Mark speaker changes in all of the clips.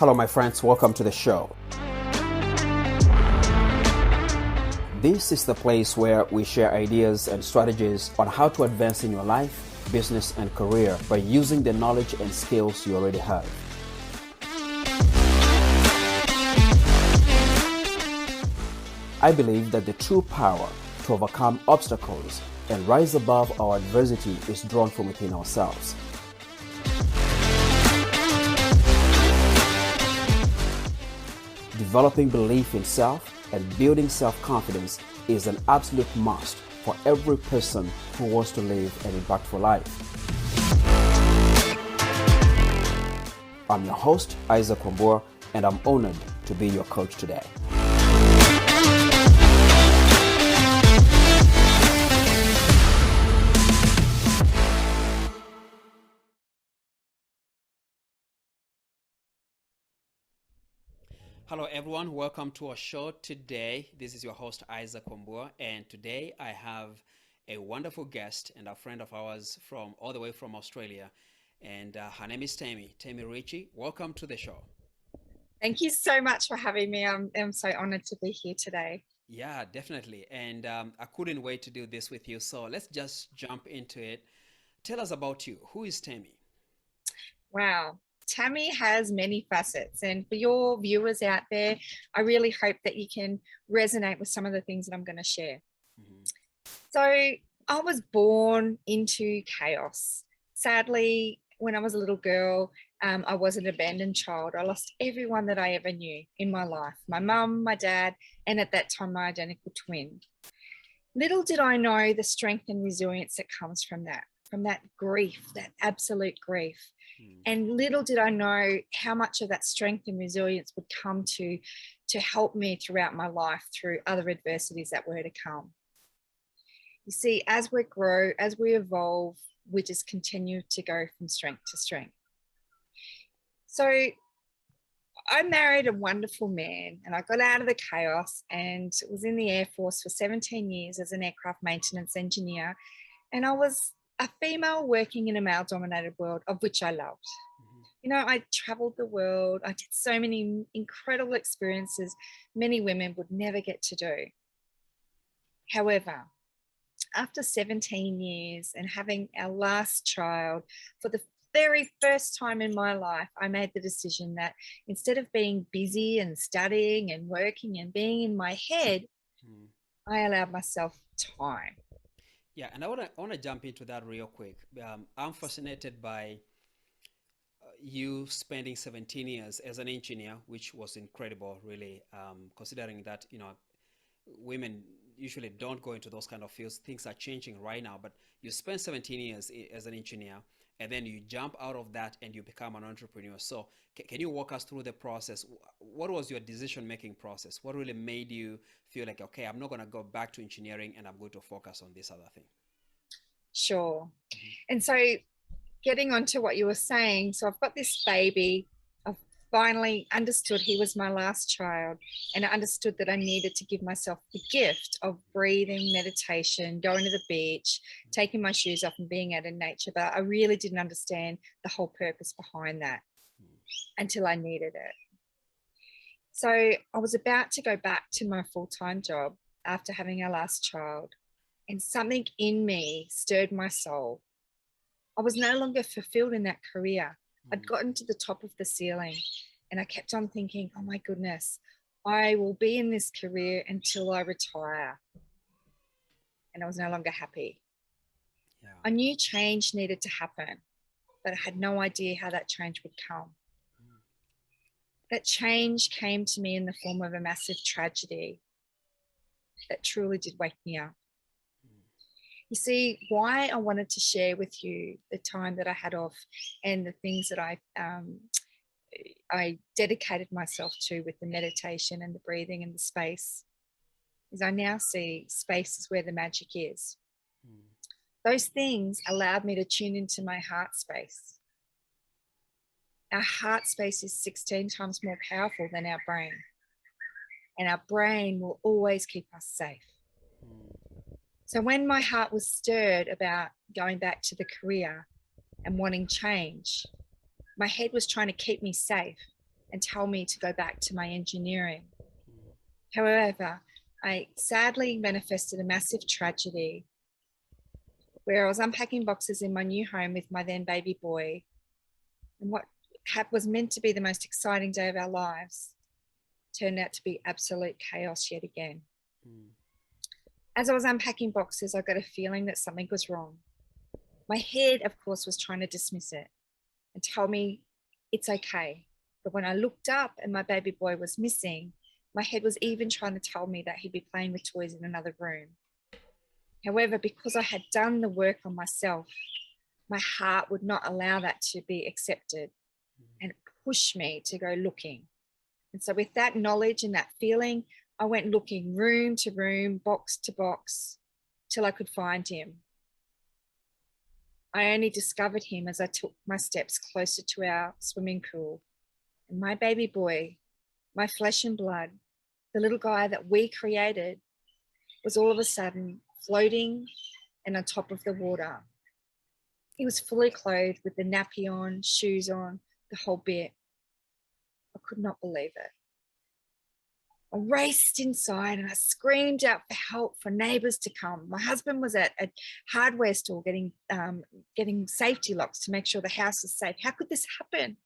Speaker 1: Hello, my friends. Welcome to the show. This is the place where we share ideas and strategies on how to advance in your life, business, and career by using the knowledge and skills you already have. I believe that the true power to overcome obstacles and rise above our adversity is drawn from within ourselves. Developing belief in self and building self-confidence is an absolute must for every person who wants to live an impactful life. I'm your host, Isaac Wambua, and I'm honored to be your coach today. Hello everyone, welcome to our show today. This is your host Isaac Wambua, and today I have a wonderful guest and a friend of ours from all the way from Australia, and her name is Tammy Richie. Welcome to the show.
Speaker 2: Thank you so much for having me. I'm so honored to be here today.
Speaker 1: Yeah, definitely, and I couldn't wait to do this with you, so let's just jump into it. Tell us about you. Who is Tammy?
Speaker 2: Wow. Tammy has many facets, and for your viewers out there, I really hope that you can resonate with some of the things that I'm going to share.
Speaker 1: Mm-hmm.
Speaker 2: So I was born into chaos. Sadly, when I was a little girl, I was an abandoned child. I lost everyone that I ever knew in my life, my mum, my dad, and at that time, my identical twin. Little did I know the strength and resilience that comes from that grief, that absolute grief. And little did I know how much of that strength and resilience would come to help me throughout my life through other adversities that were to come. You see, as we grow, as we evolve, we just continue to go from strength to strength. So I married a wonderful man, and I got out of the chaos and was in the Air Force for 17 years as an aircraft maintenance engineer. And I was a female working in a male-dominated world, of which I loved. You know, I traveled the world. I did so many incredible experiences many women would never get to do. However, after 17 years and having our last child, for the very first time in my life, I made the decision that instead of being busy and studying and working and being in my head, I allowed myself time.
Speaker 1: Yeah, and I want to jump into that real quick. I'm fascinated by you spending 17 years as an engineer, which was incredible, really, considering that, women usually don't go into those kind of fields. Things are changing right now, but you spent 17 years as an engineer, and then you jump out of that and you become an entrepreneur. So can you walk us through the process? What was your decision-making process? What really made you feel like, okay, I'm not going to go back to engineering and I'm going to focus on this other thing?
Speaker 2: Sure. And so getting on to what you were saying, so I've got this baby. I've finally understood he was my last child, and I understood that I needed to give myself the gift of breathing, meditation, going to the beach, taking my shoes off and being out in nature. But I really didn't understand the whole purpose behind that until I needed it. So I was about to go back to my full-time job after having our last child, and something in me stirred my soul. I was no longer fulfilled in that career. I'd gotten to the top of the ceiling, and I kept on thinking, oh my goodness, I will be in this career until I retire. And I was no longer happy. Yeah. I knew change needed to happen, but I had no idea how that change would come. That change came to me in the form of a massive tragedy that truly did wake me up. You see, why I wanted to share with you the time that I had off and the things that I dedicated myself to with the meditation and the breathing and the space is I now see space is where the magic is. Those things allowed me to tune into my heart space. Our heart space is 16 times more powerful than our brain, and our brain will always keep us safe. So when my heart was stirred about going back to the career and wanting change, my head was trying to keep me safe. and tell me to go back to my engineering.
Speaker 1: Mm.
Speaker 2: However, I sadly manifested a massive tragedy where I was unpacking boxes in my new home with my then baby boy. And what was meant to be the most exciting day of our lives turned out to be absolute chaos yet again.
Speaker 1: Mm.
Speaker 2: As I was unpacking boxes, I got a feeling that something was wrong. My head, of course, was trying to dismiss it and tell me it's okay. But when I looked up and my baby boy was missing, my head was even trying to tell me that he'd be playing with toys in another room. However, because I had done the work on myself, my heart would not allow that to be accepted and push me to go looking. And so with that knowledge and that feeling, I went looking room to room, box to box, till I could find him. I only discovered him as I took my steps closer to our swimming pool. And my baby boy, my flesh and blood, the little guy that we created, was all of a sudden floating and on top of the water. He was fully clothed with the nappy on, shoes on, the whole bit. I could not believe it. I raced inside and I screamed out for help, for neighbours to come. My husband was at a hardware store getting safety locks to make sure the house was safe. How could this happen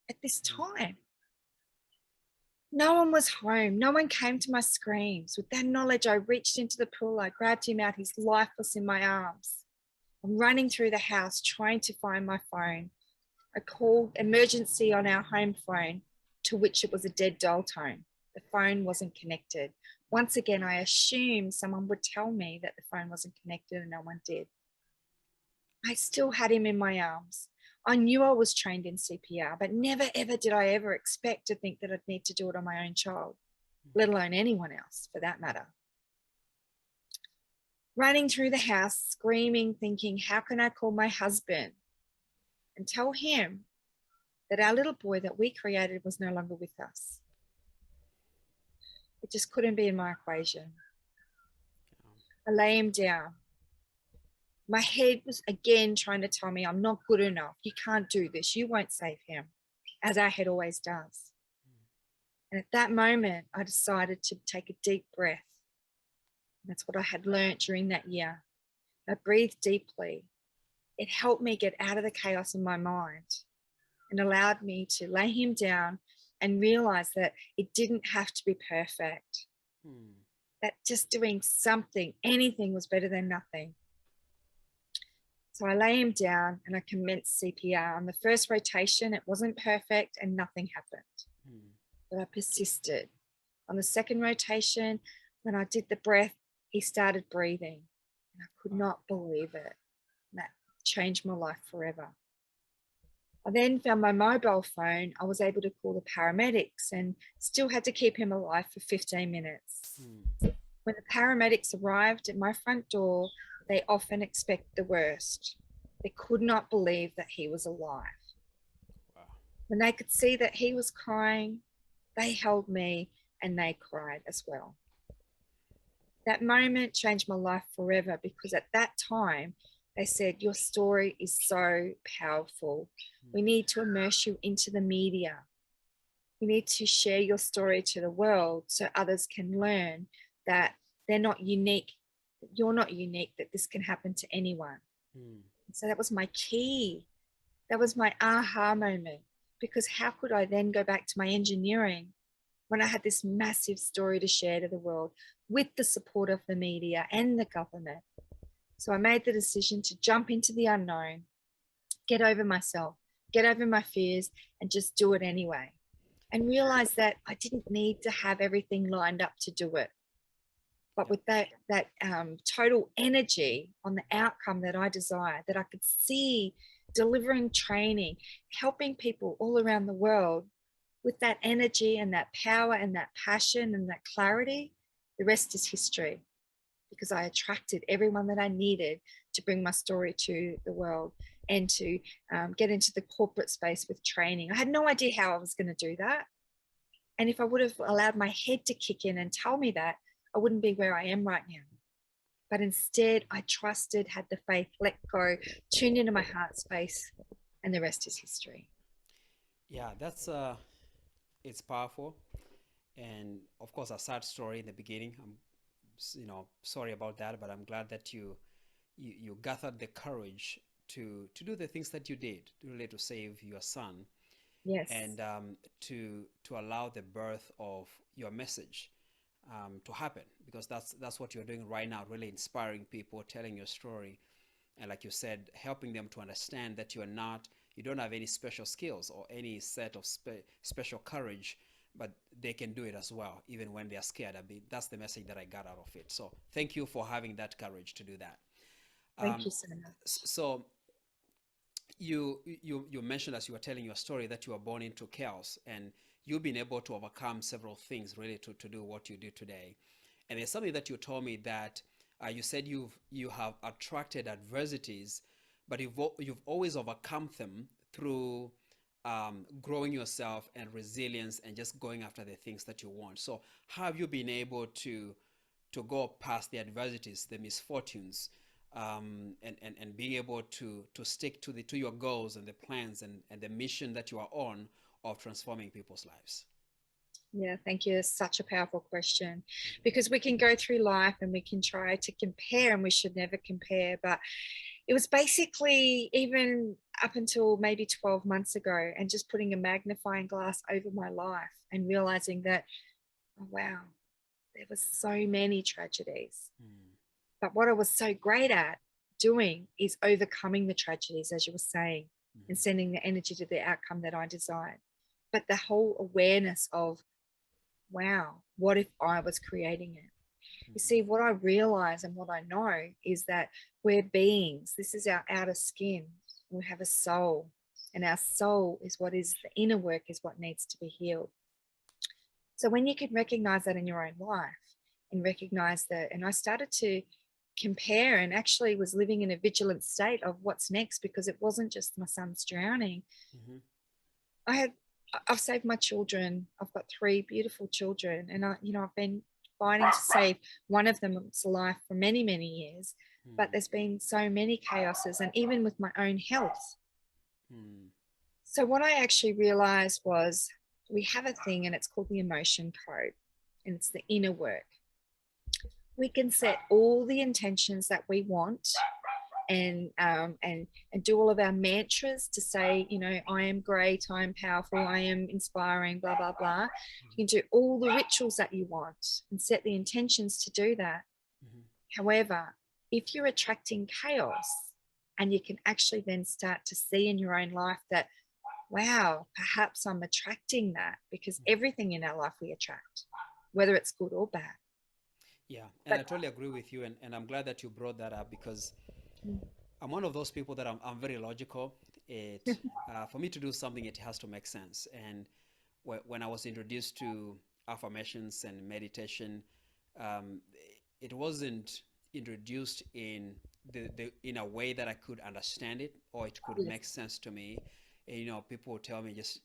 Speaker 2: at this time? No one was home. No one came to my screams. With that knowledge, I reached into the pool. I grabbed him out. He's lifeless in my arms. I'm running through the house trying to find my phone. I called emergency on our home phone, to which it was a dead dial tone. The phone wasn't connected. Once again, I assumed someone would tell me that the phone wasn't connected, and no one did. I still had him in my arms. I knew I was trained in CPR, but never ever did I ever expect to think that I'd need to do it on my own child, let alone anyone else for that matter. Running through the house, screaming, thinking, how can I call my husband and tell him that our little boy that we created was no longer with us? It just couldn't be in my equation. I lay him down. My head was again trying to tell me I'm not good enough. You can't do this. You won't save him, as our head always does. And at that moment, I decided to take a deep breath. That's what I had learned during that year. I breathed deeply. It helped me get out of the chaos in my mind and allowed me to lay him down and realize that it didn't have to be perfect. That just doing something, anything, was better than nothing. So I lay him down and I commenced CPR. On the first rotation, it wasn't perfect and nothing happened. But I persisted. On the second rotation, when I did the breath, he started breathing. And I could not believe it. That changed my life forever. I then found my mobile phone. I was able to call the paramedics and still had to keep him alive for 15 minutes. When the paramedics arrived at my front door, they often expect the worst. They could not believe that he was alive. Wow. When they could see that he was crying, they held me and they cried as well. That moment changed my life forever, because at that time, they said, your story is so powerful. We need to immerse you into the media. We need to share your story to the world so others can learn that they're not unique, that you're not unique, that this can happen to anyone. So that was my key. That was my aha moment, because how could I then go back to my engineering when I had this massive story to share to the world with the support of the media and the government? So I made the decision to jump into the unknown, get over myself, get over my fears, and just do it anyway. And realize that I didn't need to have everything lined up to do it. But with that total energy on the outcome that I desired, that I could see delivering training, helping people all around the world, with that energy and that power and that passion and that clarity, the rest is history. Because I attracted everyone that I needed to bring my story to the world and to get into the corporate space with training. I had no idea how I was going to do that. And if I would have allowed my head to kick in and tell me that, I wouldn't be where I am right now. But instead, I trusted, had the faith, let go, tuned into my heart space, and the rest is history.
Speaker 1: Yeah, it's powerful. And of course, a sad story in the beginning. I'm, sorry about that, but I'm glad that you gathered the courage to do the things that you did, really to save your son,
Speaker 2: Yes.
Speaker 1: and to allow the birth of your message to happen, because that's what you're doing right now, really inspiring people, telling your story, and like you said, helping them to understand that you don't have any special skills or any set of special courage, but they can do it as well, even when they're scared a bit. That's the message that I got out of it. So thank you for having that courage to do that.
Speaker 2: Thank
Speaker 1: Um,
Speaker 2: you so much.
Speaker 1: so you mentioned as you were telling your story that you were born into chaos, and you've been able to overcome several things really to do what you do today. And there's something that you told me that you said you have attracted adversities, but you've always overcome them through growing yourself and resilience and just going after the things that you want. So how have you been able to go past the adversities, the misfortunes, and being able to stick to your goals and the plans and the mission that you are on of transforming people's lives?
Speaker 2: Yeah, thank you. It's such a powerful question, because we can go through life and we can try to compare, and we should never compare. But it was basically even up until maybe 12 months ago, and just putting a magnifying glass over my life and realizing that, oh, wow, there was so many tragedies.
Speaker 1: Mm.
Speaker 2: But what I was so great at doing is overcoming the tragedies, as you were saying, and
Speaker 1: Mhm.
Speaker 2: sending the energy to the outcome that I desired. But the whole awareness of, wow, what if I was creating it? You
Speaker 1: Mhm.
Speaker 2: see, what I realize and what I know is that we're beings. This is our outer skin. We have a soul, and our soul is what is the inner work, is what needs to be healed. So when you can recognize that in your own life and recognize that, and I started to compare and actually was living in a vigilant state of what's next, because it wasn't just my son's drowning.
Speaker 1: Mhm.
Speaker 2: I had, I've saved my children. I've got three beautiful children, and I've been fighting to save one of them's life for many, many years. But
Speaker 1: Mm.
Speaker 2: there's been so many chaoses, and even with my own health.
Speaker 1: Mm.
Speaker 2: So what I actually realized was, we have a thing, and it's called the emotion code, and it's the inner work. We can set all the intentions that we want, and do all of our mantras to say, I am great, I am powerful, I am inspiring, blah blah blah. You can do all the rituals that you want and set the intentions to do that.
Speaker 1: Mhm.
Speaker 2: However, if you're attracting chaos, and you can actually then start to see in your own life that, wow, perhaps I'm attracting that, because
Speaker 1: Mhm.
Speaker 2: everything in our life we attract, whether it's good or bad.
Speaker 1: Yeah, and I
Speaker 2: But
Speaker 1: totally agree with you, and I'm glad that you brought that up, because
Speaker 2: mm,
Speaker 1: I'm one of those people that I'm very logical. It For me to do something, it has to make sense. And when I was introduced to affirmations and meditation, um, it wasn't introduced in a way that I could understand it or it could
Speaker 2: yes,
Speaker 1: make sense to me. And, people would tell me just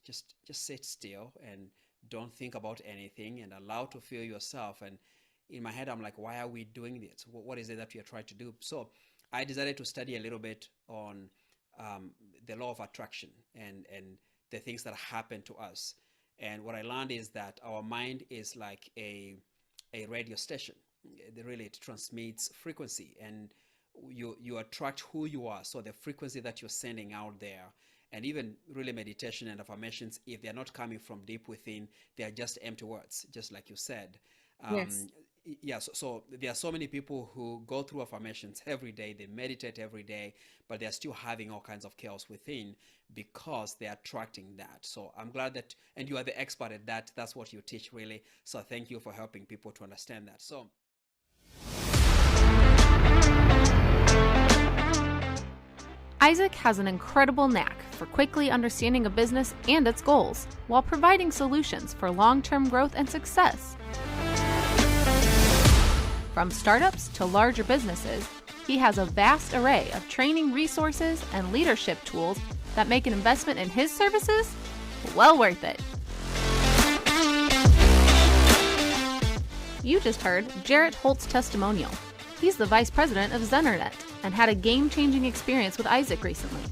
Speaker 1: sit still and don't think about anything and allow to feel yourself. And in my head, I'm like, why are we doing this? What is it that we are trying to do? So I decided to study a little bit on um, the law of attraction and the things that happen to us. And what I learned is that our mind is like a radio station. Really, it transmits frequency, and you attract who you are. So the frequency that you're sending out there, and even really meditation and affirmations, if they're not coming from deep within, they are just empty words, just like you said.
Speaker 2: yes.
Speaker 1: Um, yeah, so there are so many people who go through affirmations every day, they meditate every day, but they're still having all kinds of chaos within because they're attracting that. So I'm glad that, and you are the expert at that. That's what you teach, really. So thank you for helping people to understand that. So
Speaker 3: Isaac has an incredible knack for quickly understanding a business and its goals, while providing solutions for long-term growth and success. From startups to larger businesses, he has a vast array of training resources and leadership tools that make an investment in his services well worth it. You just heard Jarrett Holt's testimonial. He's the vice president of Zenernet and had a game-changing experience with Isaac recently.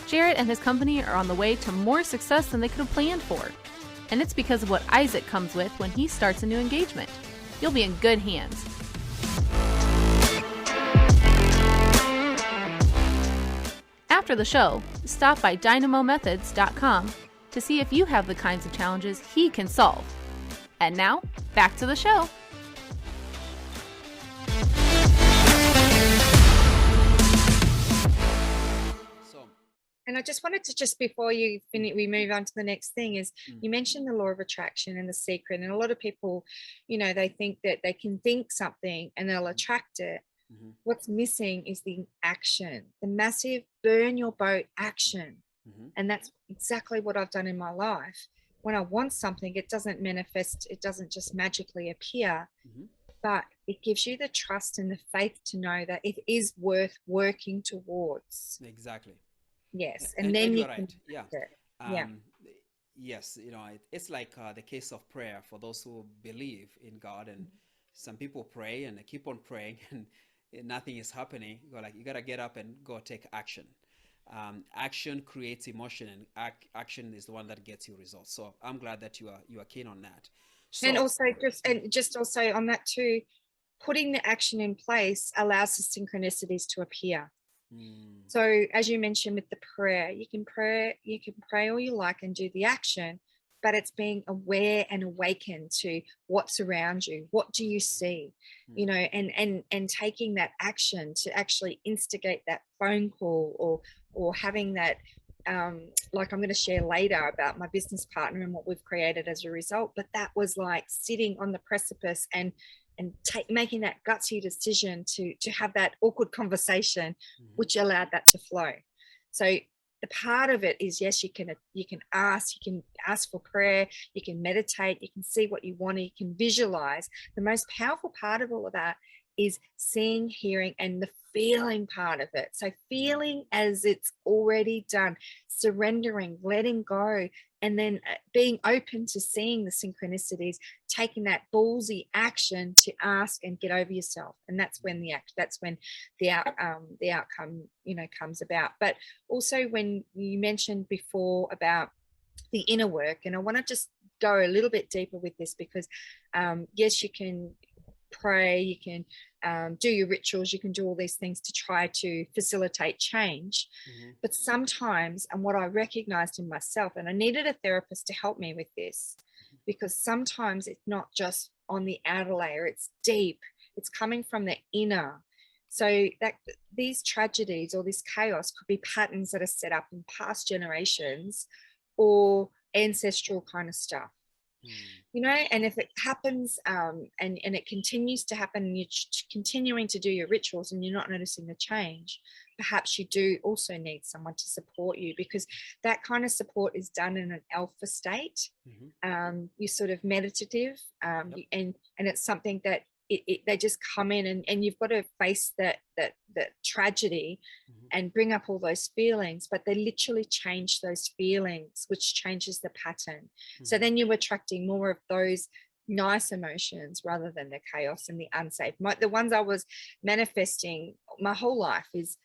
Speaker 3: Jarrett and his company are on the way to more success than they could have planned for. And it's because of what Isaac comes with when he starts a new engagement. You'll be in good hands. After the show, stop by dynamomethods.com to see if you have the kinds of challenges he can solve. And now, back to the show.
Speaker 2: And I just wanted to, just before we move on to the next thing, is you mentioned the law of attraction and the secret. And a lot of people, they think that they can think something and they'll attract it.
Speaker 1: Mm-hmm.
Speaker 2: What's missing is the action, the massive burn your boat action.
Speaker 1: Mm-hmm.
Speaker 2: And that's exactly what I've done in my life. When I want something, it doesn't manifest, it doesn't just magically appear, but it gives you the trust and the faith to know that it is worth working towards.
Speaker 1: Exactly.
Speaker 2: Yes. And then you
Speaker 1: you're
Speaker 2: can
Speaker 1: right. Yeah. Yes, it's like the case of prayer for those who believe in God. And some people pray and they keep on praying and nothing is happening. You gotta get up and go take action. Action creates emotion, and action is the one that gets you results. So I'm glad that you are keen on that. So,
Speaker 2: and also just also on that too, putting the action in place allows the synchronicities to appear. So as you mentioned with the prayer, you can pray all you like and do the action, but it's being aware and awakened to what's around you. What do you see? And taking that action to actually instigate that phone call or having that, like I'm going to share later about my business partner and what we've created as a result. But that was like sitting on the precipice and making that gutsy decision to have that awkward conversation, which allowed that to flow. So the part of it is, yes, you can ask for prayer, you can meditate, you can see what you want, you can visualize. The most powerful part of all of that is seeing, hearing, and the feeling part of it. So feeling as it's already done, surrendering, letting go, and then being open to seeing the synchronicities, taking that ballsy action to ask and get over yourself. And that's when the outcome, comes about. But also when you mentioned before about the inner work, and I want to just go a little bit deeper with this because yes, you can pray, you can do your rituals, you can do all these things to try to facilitate change. But sometimes, and what I recognized in myself, and I needed a therapist to help me with this, because sometimes it's not just on the outer layer, it's deep, it's coming from the inner. So that these tragedies or this chaos could be patterns that are set up in past generations or ancestral kind of stuff. And if it happens and it continues to happen and you're continuing to do your rituals and you're not noticing the change, perhaps you do also need someone to support you, because that kind of support is done in an alpha state. You're sort of meditative, and it's something that they just come in and you've got to face that tragedy and bring up all those feelings, but they literally change those feelings, which changes the pattern. So then you're attracting more of those nice emotions rather than the chaos and the unsafe. The ones I was manifesting my whole life is,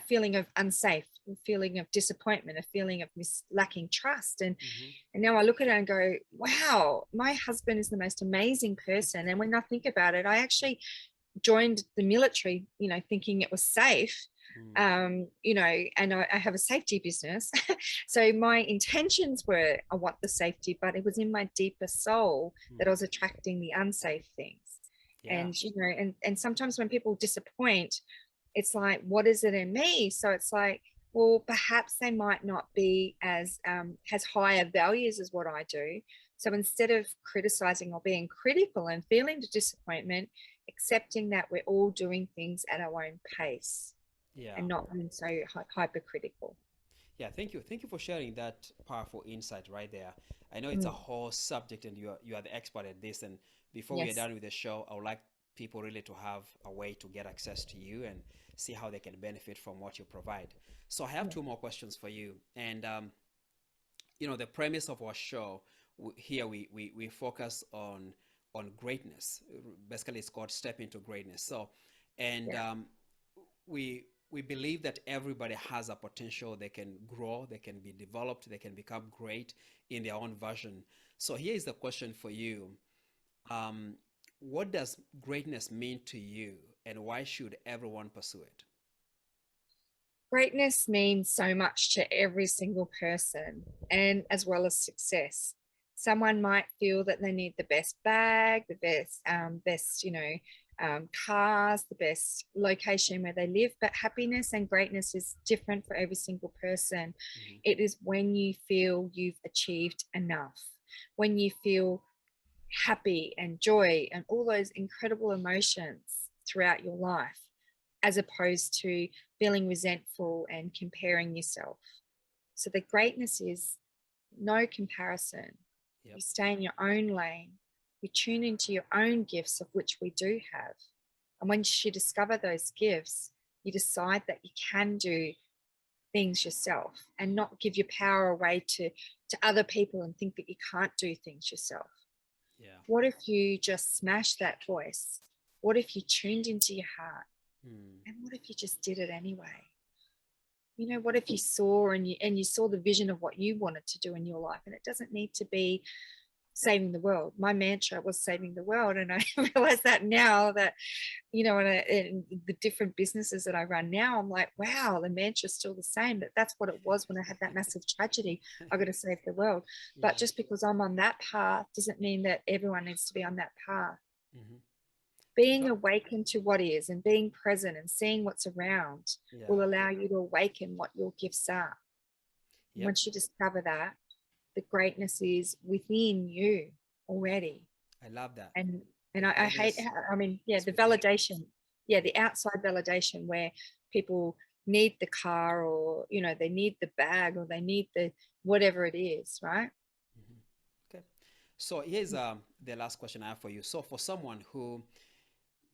Speaker 2: feeling of unsafe, a feeling of disappointment, a feeling of lacking trust. And now I look at it and go, wow, my husband is the most amazing person. And when I think about it, I actually joined the military, thinking it was safe, and I have a safety business. So my intentions were, I want the safety, but it was in my deeper soul that I was attracting the unsafe things. And sometimes when people disappoint, it's like, what is it in me? So it's like, well, perhaps they might not be as has higher values as what I do. So instead of criticizing or being critical and feeling the disappointment, accepting that we're all doing things at our own pace, and not being so hypercritical.
Speaker 1: Yeah, thank you for sharing that powerful insight right there. I know it's a whole subject and you are the expert at this, and before we're done with the show, I would like people really to have a way to get access to you and see how they can benefit from what you provide. So I have two more questions for you. And the premise of our show here, we focus on greatness. Basically, it's called Step into Greatness. So, and we we believe that everybody has a potential. They can grow, they can be developed, they can become great in their own version. So here is the question for you. Um, what does greatness mean to you, and why should everyone pursue it?
Speaker 2: Greatness means so much to every single person, and as well as success. Someone might feel that they need the best bag, the best, cars, the best location where they live. But happiness and greatness is different for every single person.
Speaker 1: Mm-hmm.
Speaker 2: It is when you feel you've achieved enough, when you feel happy and joy and all those incredible emotions throughout your life, as opposed to feeling resentful and comparing yourself. So the greatness is no comparison.
Speaker 1: Yep.
Speaker 2: You stay in your own lane. You tune into your own gifts, of which we do have. And once you discover those gifts, you decide that you can do things yourself and not give your power away to other people and think that you can't do things yourself.
Speaker 1: Yeah.
Speaker 2: What if you just smashed that voice? What if you tuned into your heart? And what if you just did it anyway? You know, what if you saw and you saw the vision of what you wanted to do in your life? And it doesn't need to be saving the world. My mantra was saving the world. And I realize that now that, you know, in the different businesses that I run now, I'm like, wow, the mantra's still the same. But that's what it was when I had that massive tragedy. I got to save the world.
Speaker 1: Yeah.
Speaker 2: But just because I'm on that path doesn't mean that everyone needs to be on that path.
Speaker 1: Mm-hmm.
Speaker 2: Being awakened to what is and being present and seeing what's around will allow you to awaken what your gifts are.
Speaker 1: Yep.
Speaker 2: Once you discover that, the greatness is within you already.
Speaker 1: I love that.
Speaker 2: And I hate, the validation, the outside validation where people need the car, or, you know, they need the bag, or they need the whatever it is, right?
Speaker 1: Mm-hmm. Okay. So here's the last question I have for you. So for someone who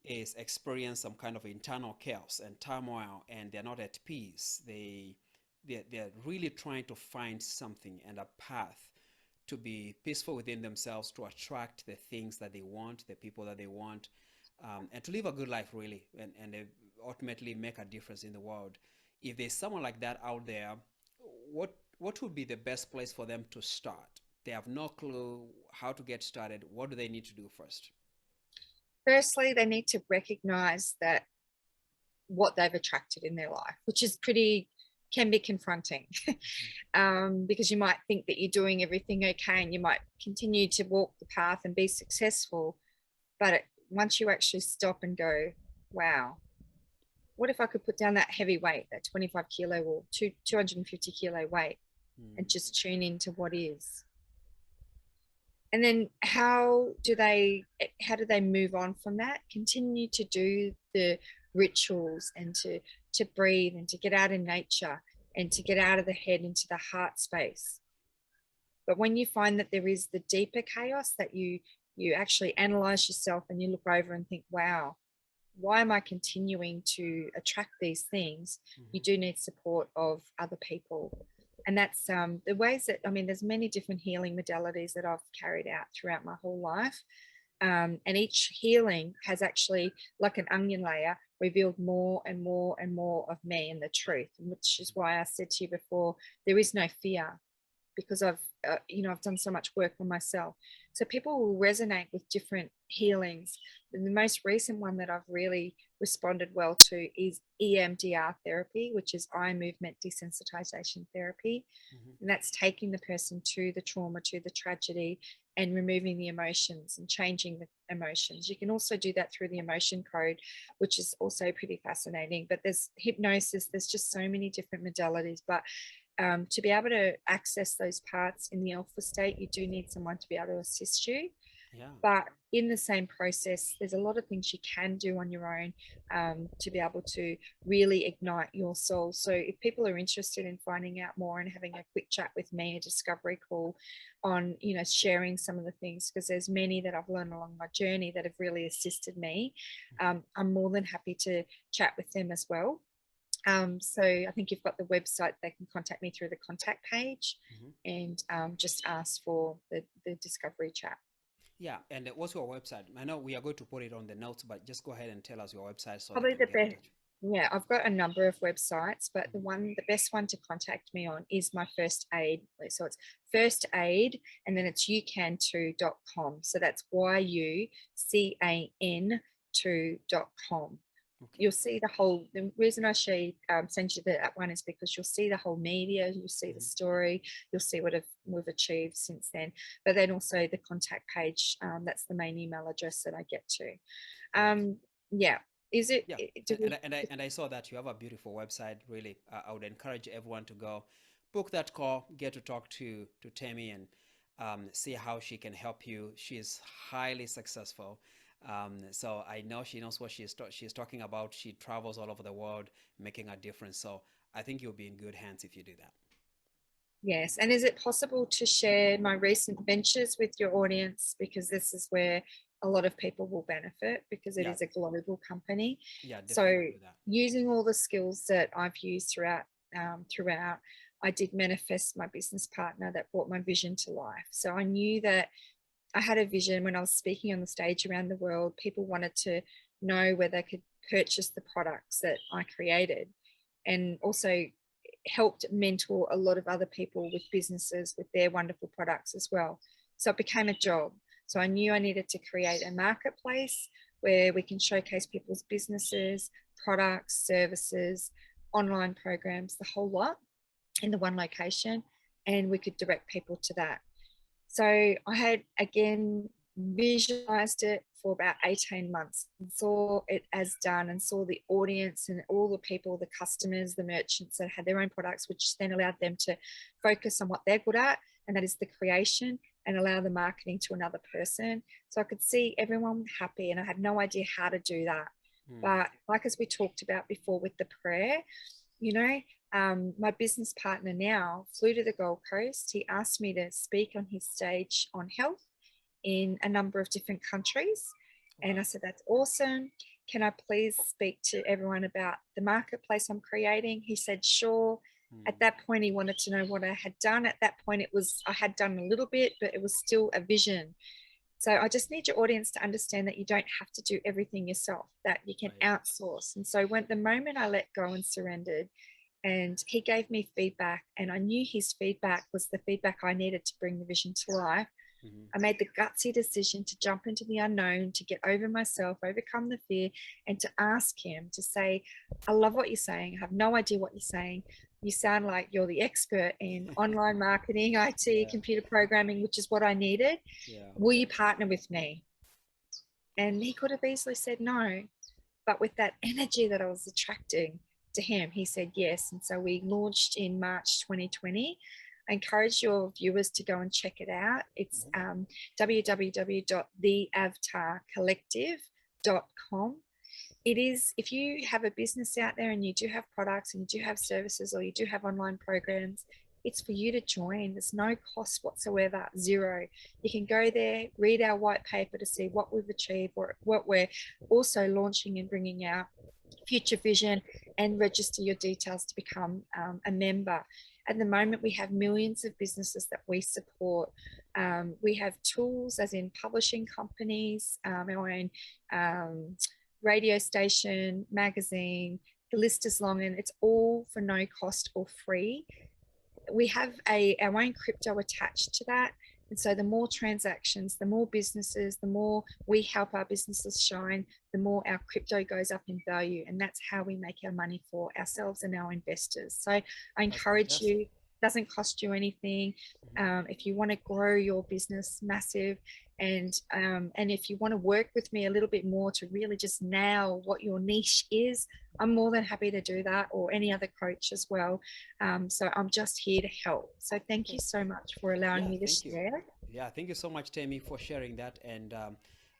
Speaker 1: is experiencing some kind of internal chaos and turmoil, and they're not at peace, they're really trying to find something and a path to be peaceful within themselves, to attract the things that they want, the people that they want, and to live a good life, really, and ultimately make a difference in the world. If there's someone like that out there, what would be the best place for them to start? They have no clue how to get started. What do they need to do first?
Speaker 2: Firstly, they need to recognize that what they've attracted in their life, which is can be confronting. Because you might think that you're doing everything okay, and you might continue to walk the path and be successful. But once you actually stop and go, wow, what if I could put down that heavy weight, that 25 kilo or 250 kilo weight, and just tune into what is? And then how do they move on from that? Continue to do the rituals and to breathe and to get out in nature and to get out of the head into the heart space. But when you find that there is the deeper chaos, that you actually analyze yourself and you look over and think, wow, why am I continuing to attract these things? You do need support of other people. And that's the ways that, there's many different healing modalities that I've carried out throughout my whole life. And each healing has actually, like an onion layer, revealed more and more and more of me and the truth, which is why I said to you before, there is no fear, because I've done so much work on myself. So people will resonate with different healings. And the most recent one that I've really responded well to is EMDR therapy, which is eye movement desensitization therapy. And that's taking the person to the trauma, to the tragedy, and removing the emotions and changing the emotions. You can also do that through the emotion code, which is also pretty fascinating. But there's hypnosis, there's just so many different modalities. But to be able to access those parts in the alpha state, you do need someone to be able to assist you.
Speaker 1: Yeah.
Speaker 2: But in the same process, there's a lot of things you can do on your own to be able to really ignite your soul. So if people are interested in finding out more and having a quick chat with me, a discovery call on, sharing some of the things, because there's many that I've learned along my journey that have really assisted me, I'm more than happy to chat with them as well. So I think you've got the website. They can contact me through the contact page and just ask for the discovery chat.
Speaker 1: Yeah, and what's your website? I know we are going to put it on the notes, but just go ahead and tell us your website. So
Speaker 2: Probably the best. Yeah, I've got a number of websites, but the best one to contact me on is my first aid. So it's first aid, and then it's youcan2.com. So that's YUCAN2.com.
Speaker 1: Okay.
Speaker 2: You'll see the reason I send you that one is because you'll see the whole media, you'll see the story, you'll see what we've achieved since then. But then also the contact page, that's the main email address that I get to. Yeah. Is it?
Speaker 1: Yeah, and I saw that you have a beautiful website. Really, I would encourage everyone to go book that call, get to talk to Tammy, and see how she can help you. She is highly successful. So I know she knows what she's talking about. She travels all over the world, making a difference. So I think you'll be in good hands if you do that.
Speaker 2: Yes. And is it possible to share my recent ventures with your audience? Because this is where a lot of people will benefit, because it is a global company.
Speaker 1: Yeah,
Speaker 2: so
Speaker 1: definitely do that.
Speaker 2: Using all the skills that I've used throughout, I did manifest my business partner that brought my vision to life. So I knew that I had a vision when I was speaking on the stage around the world. People wanted to know where they could purchase the products that I created, and also helped mentor a lot of other people with businesses with their wonderful products as well. So it became a job. So I knew I needed to create a marketplace where we can showcase people's businesses, products, services, online programs, the whole lot in the one location, and we could direct people to that. So I had, again, visualized it for about 18 months and saw it as done, and saw the audience and all the people, the customers, the merchants that had their own products, which then allowed them to focus on what they're good at, and that is the creation, and allow the marketing to another person. So I could see everyone happy, and I had no idea how to do that. But like as we talked about before with the prayer, my business partner now flew to the Gold Coast. He asked me to speak on his stage on health in a number of different countries. Wow. And I said, that's awesome. Can I please speak to everyone about the marketplace I'm creating? He said, sure. At that point, he wanted to know what I had done. At that point, I had done a little bit, but it was still a vision. So I just need your audience to understand that you don't have to do everything yourself, that you can outsource. And so the moment I let go and surrendered, and he gave me feedback, and I knew his feedback was the feedback I needed to bring the vision to life. I made the gutsy decision to jump into the unknown, to get over myself, overcome the fear, and to ask him to say, I love what you're saying. I have no idea what you're saying. You sound like you're the expert in online marketing, IT, computer programming, which is what I needed. Will you partner with me? And he could have easily said no, but with that energy that I was attracting to him, he said yes. And so we launched in March 2020. I encourage your viewers to go and check it out. It's www.theavatarcollective.com. It is, if you have a business out there and you do have products and you do have services, or you do have online programs, it's for you to join. There's no cost whatsoever, zero. You can go there, read our white paper to see what we've achieved, or what we're also launching and bringing out, future vision, and register your details to become a member. At the moment, we have millions of businesses that we support. We have tools, as in publishing companies, our own radio station, magazine, the list is long, and it's all for no cost or free. We have our own crypto attached to that. And so the more transactions, the more businesses, the more we help our businesses shine, the more our crypto goes up in value. And that's how we make our money for ourselves and our investors. So I encourage you, it doesn't cost you anything. If you want to grow your business massive, and if you want to work with me a little bit more to really just nail what your niche is, I'm more than happy to do that, or any other coach as well. So I'm just here to help. So thank you so much for allowing me to share.
Speaker 1: Yeah, thank you so much, Tammy, for sharing that. And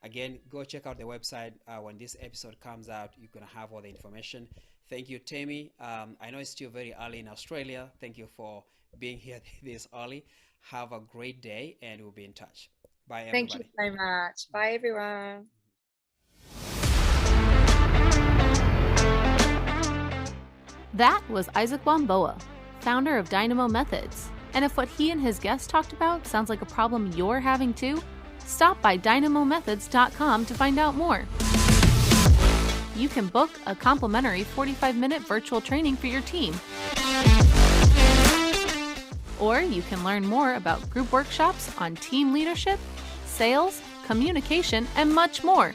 Speaker 1: again, go check out the website. When this episode comes out, you're going to have all the information. Thank you, Tammy. I know it's still very early in Australia. Thank you for being here this early. Have a great day, and we'll be in touch. Bye, everybody.
Speaker 2: Thank you so much. Bye, everyone.
Speaker 3: That was Isaac Wamboa, founder of Dynamo Methods. And if what he and his guest talked about sounds like a problem you're having too, stop by dynamomethods.com to find out more. you can book a complimentary 45-minute virtual training for your team. Or you can learn more about group workshops on team leadership, sales, communication, and much more.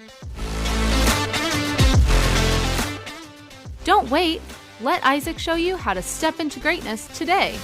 Speaker 3: Don't wait. Let Isaac show you how to step into greatness today.